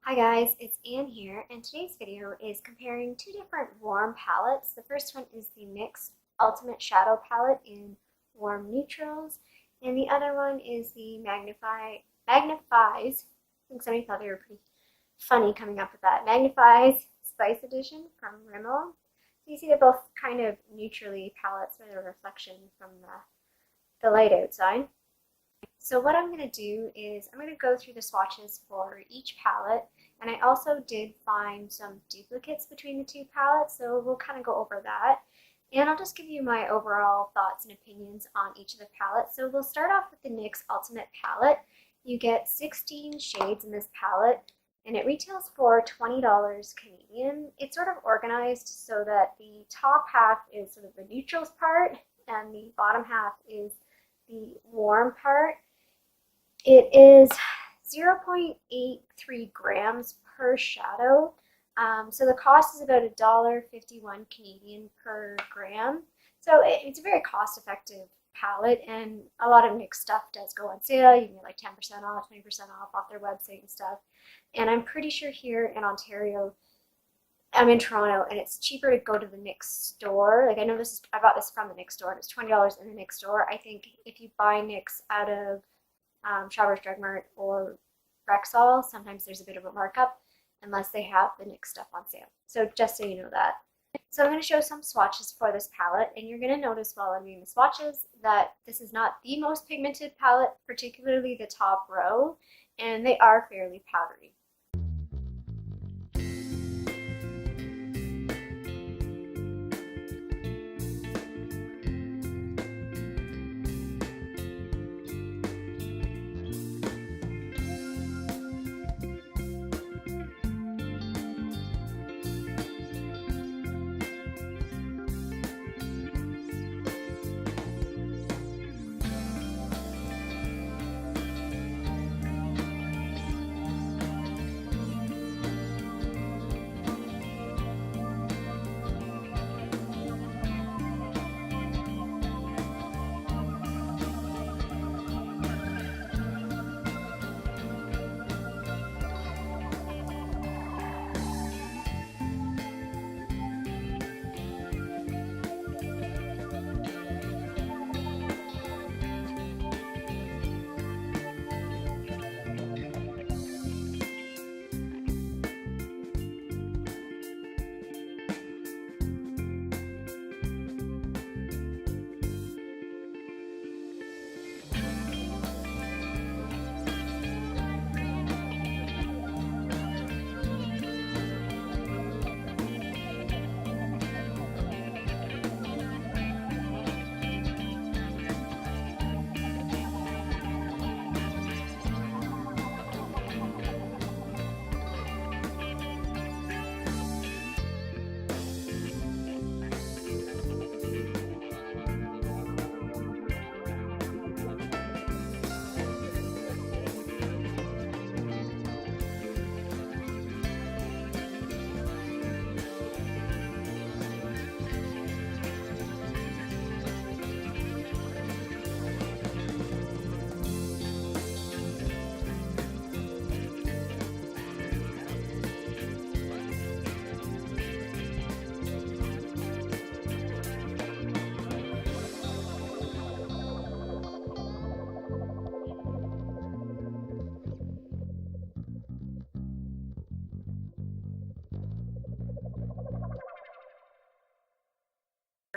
Hi guys, it's Anne here, and today's video is comparing two different warm palettes. The first one is the NYX Ultimate Shadow Palette in Warm Neutrals, and the other one is the Magnif'eyes. I think somebody thought they were pretty funny coming up with that. Magnif'eyes Spice Edition from Rimmel. So you see they're both kind of neutrally palettes with a reflection from the light outside. So what I'm going to do is I'm going to go through the swatches for each palette, and I also did find some duplicates between the two palettes, so we'll kind of go over that. And I'll just give you my overall thoughts and opinions on each of the palettes. So we'll start off with the NYX Ultimate Palette. You get 16 shades in this palette, and it retails for $20 Canadian. It's sort of organized so that the top half is sort of the neutrals part, and the bottom half is the warm part. It is 0.83 grams per shadow, so the cost is about $1.51 Canadian per gram. So it's a very cost-effective palette, and a lot of NYX stuff does go on sale. You can get like 10% off, 20% off their website and stuff. And I'm pretty sure here in Ontario, I'm in Toronto, and it's cheaper to go to the NYX store. Like I know I bought this from the NYX store, and it's $20 in the NYX store. I think if you buy NYX out of Shoppers Drug Mart or Rexall, sometimes there's a bit of a markup unless they have the NYX stuff on sale. So just so you know that. So I'm going to show some swatches for this palette, and you're going to notice while I'm doing the swatches that this is not the most pigmented palette, particularly the top row, and they are fairly powdery.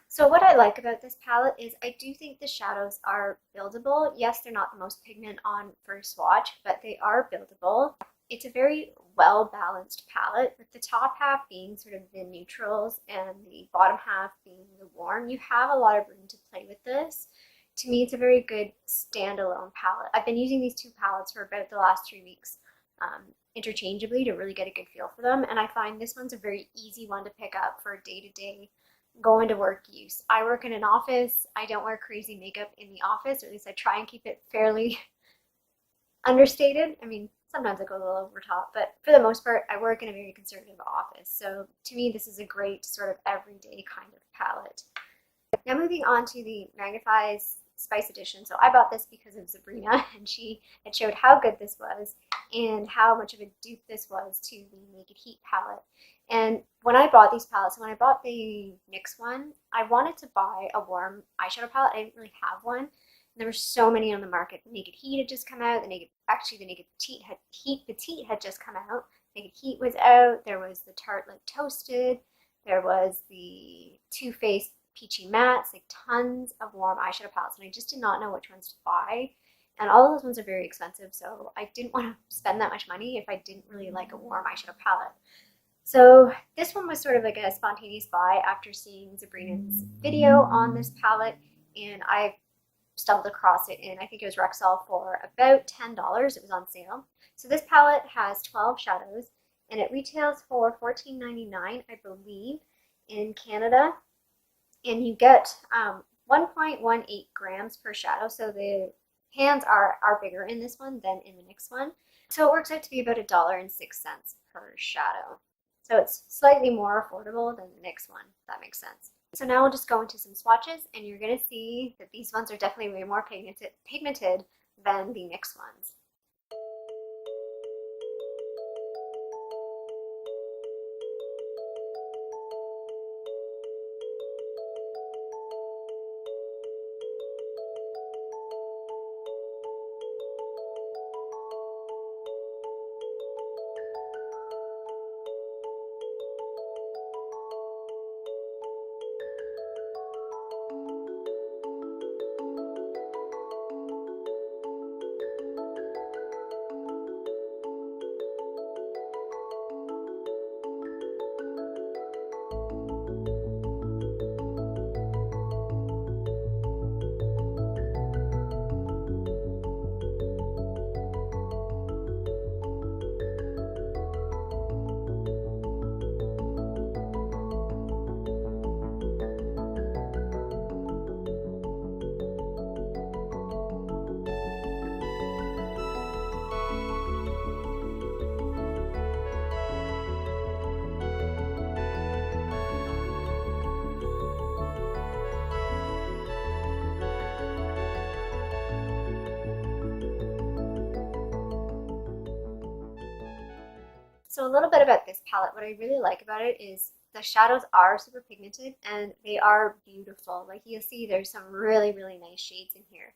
So what I like about this palette is I do think the shadows are buildable. Yes, they're not the most pigment on first swatch, but they are buildable. It's a very well-balanced palette, with the top half being sort of the neutrals and the bottom half being the warm. You have a lot of room to play with this. To me, it's a very good standalone palette. I've been using these two palettes for about the last 3 weeks interchangeably to really get a good feel for them, and I find this one's a very easy one to pick up for day-to-day going to work use. I work in an office. I don't wear crazy makeup in the office, or at least I try and keep it fairly understated. I mean, sometimes I go a little over top, but for the most part, I work in a very conservative office. So to me, this is a great sort of everyday kind of palette. Now moving on to the Magnif'eyes Spice Edition. So I bought this because of Sabrina, and she had showed how good this was and how much of a dupe this was to the Naked Heat palette. And when I bought these palettes, when I bought the NYX one, I wanted to buy a warm eyeshadow palette. I didn't really have one. And there were so many on the market. The Naked Heat had just come out. The Naked Petite had just come out. Naked Heat was out. There was the Tartelette Toasted. There was the Too Faced Peachy Mattes, like tons of warm eyeshadow palettes, and I just did not know which ones to buy. And all of those ones are very expensive, so I didn't want to spend that much money if I didn't really like a warm eyeshadow palette. So this one was sort of like a spontaneous buy after seeing Sabrina's video on this palette, and I stumbled across it in, I think it was Rexall, for about $10. It was on sale. So this palette has 12 shadows, and it retails for $14.99, I believe, in Canada. And you get 1.18 grams per shadow, so the pans are bigger in this one than in the NYX one. So it works out to be about $1.06 per shadow. So it's slightly more affordable than the NYX one, if that makes sense. So now we'll just go into some swatches, and you're going to see that these ones are definitely way more pigmented than the NYX ones. So a little bit about this palette, what I really like about it is the shadows are super pigmented and they are beautiful. Like you'll see there's some really, really nice shades in here.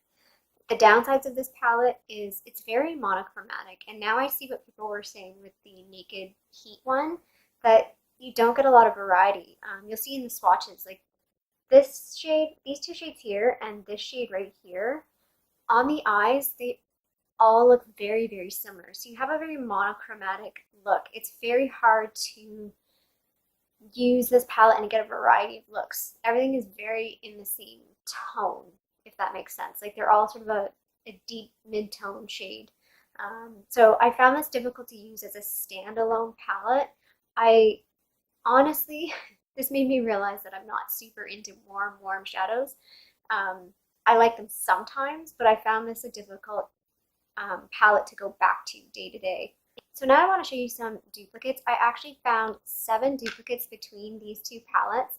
The downsides of this palette is it's very monochromatic, and now I see what people were saying with the Naked Heat one, that you don't get a lot of variety. You'll see in the swatches, like this shade, these two shades here, and this shade right here, on the eyes, they all look very, very similar. So you have a very monochromatic look. It's very hard to use this palette and get a variety of looks. Everything is very in the same tone, if that makes sense. Like they're all sort of a deep mid-tone shade. So I found this difficult to use as a standalone palette. I honestly, this made me realize that I'm not super into warm shadows. I like them sometimes, but I found this a difficult palette to go back to day to day. So now I want to show you some duplicates. I actually found 7 duplicates between these two palettes,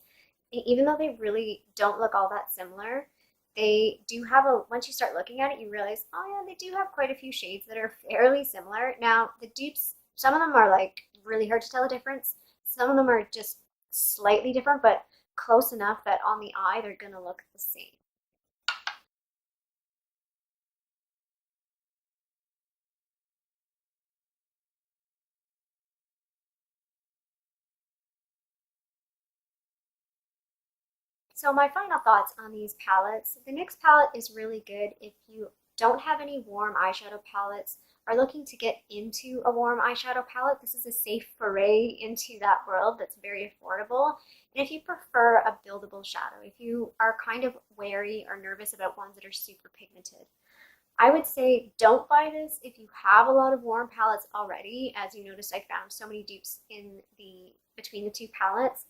and even though they really don't look all that similar, they do have once you start looking at it, you realize, oh yeah, they do have quite a few shades that are fairly similar. Now the dupes, some of them are like really hard to tell the difference. Some of them are just slightly different, but close enough that on the eye they're gonna look the same. So my final thoughts on these palettes. The NYX palette is really good if you don't have any warm eyeshadow palettes, are looking to get into a warm eyeshadow palette. This is a safe foray into that world that's very affordable. And if you prefer a buildable shadow, if you are kind of wary or nervous about ones that are super pigmented, I would say don't buy this if you have a lot of warm palettes already. As you noticed, I found so many dupes between the two palettes.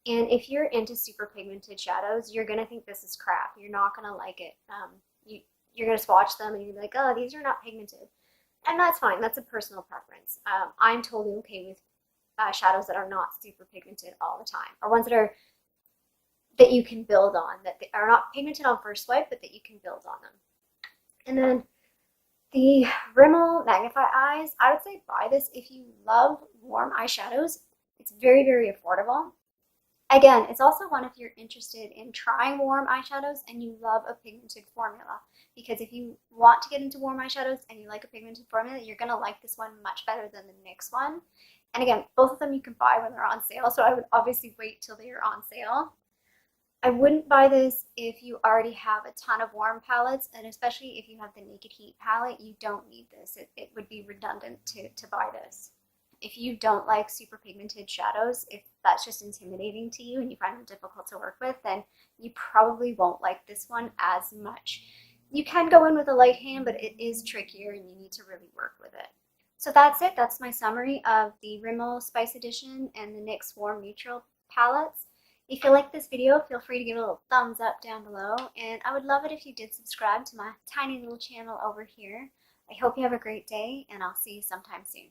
And if you're into super pigmented shadows, you're going to think this is crap. You're not going to like it. You're going to swatch them and you're like, oh, these are not pigmented. And that's fine. That's a personal preference. I'm totally okay with shadows that are not super pigmented all the time, or ones that are that you can build on, that they are not pigmented on first swipe, but that you can build on them. And then the Rimmel Magnif'eyes, I would say buy this if you love warm eyeshadows. It's very, very affordable. Again, it's also one if you're interested in trying warm eyeshadows and you love a pigmented formula. Because if you want to get into warm eyeshadows and you like a pigmented formula, you're going to like this one much better than the NYX one. And again, both of them you can buy when they're on sale, so I would obviously wait till they are on sale. I wouldn't buy this if you already have a ton of warm palettes, and especially if you have the Naked Heat palette, you don't need this. It would be redundant to buy this. If you don't like super pigmented shadows, if that's just intimidating to you and you find them difficult to work with, then you probably won't like this one as much. You can go in with a light hand, but it is trickier and you need to really work with it. So that's it. That's my summary of the Rimmel Spice Edition and the NYX Warm Neutral palettes. If you like this video, feel free to give it a little thumbs up down below, and I would love it if you did subscribe to my tiny little channel over here. I hope you have a great day, and I'll see you sometime soon.